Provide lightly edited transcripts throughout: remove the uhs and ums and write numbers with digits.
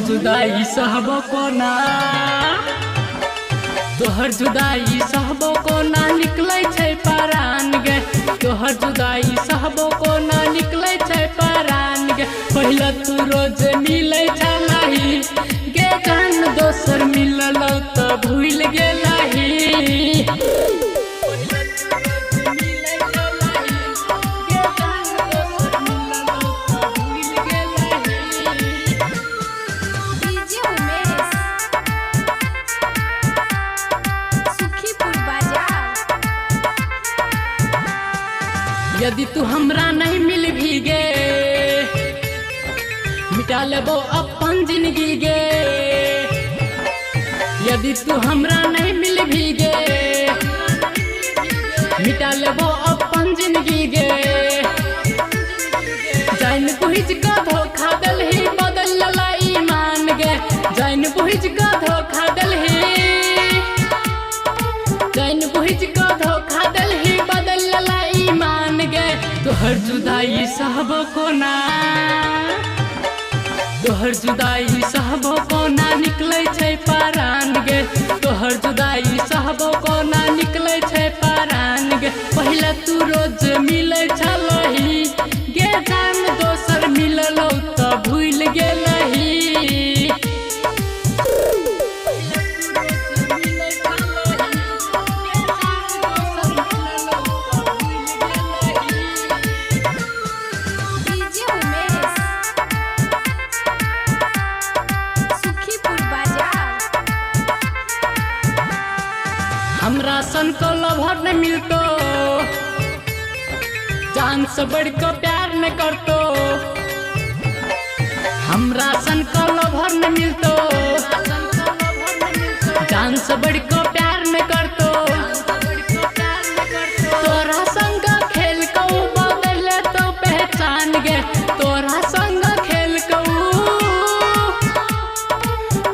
जुदाई सहबो कोना, तोहर जुदाई सहबो कोना निकलै छै परान गे। तोहर जुदाई सहबो कोना निकलै छै परान गे। पहले तू रोज मिलै छलही गे जान, दोसर मिललौ त भूल गेलही। यदि तू हमरा नहीं मिल भी गे, मिटा लेबो अपन जिंदगी गे। यदि तू हमरा नहीं मिल भी गे, मिटा लेबो अपन जिंदगी गे। जान बुझ के धोखा देलही बदल लला ईमान गे। जान बुझ के धोखा देलही, जान बुझ के धोखा देलही बदल लला ईमान गे। तोहर जुदाई सहबो कोना, तोहर जुदाई सहबो कोना निकलै छै परान गे। तोहर जुदाई सहबो कोना निकलै छै परान गे। पहले तू रोज मिलै छलही गे जान, दोसर मिललौ त भूल गेलही। हमरा सन को लवर न मिलतो, जान से बढ़ को प्यार न करतो। हमरा सन को लवर न मिलतो, जान से बढ़ को प्यार न करतो। तोरा संग खेल को बदल तो पहचान गे। तोरा संग खेल को,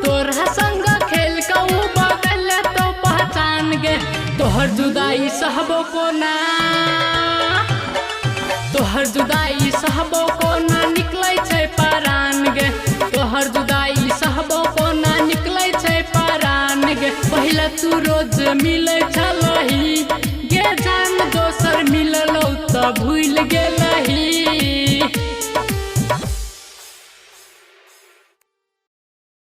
तोरा संग खेल को बदल तो पहचान गे। तोहर जुदाई सहबो कोना, तोहर जुदाई सहबो कोना निकलै छै परान गे। तोहर जुदाई सहबो कोना निकलै छै परान गे। पहले तू रोज मिलै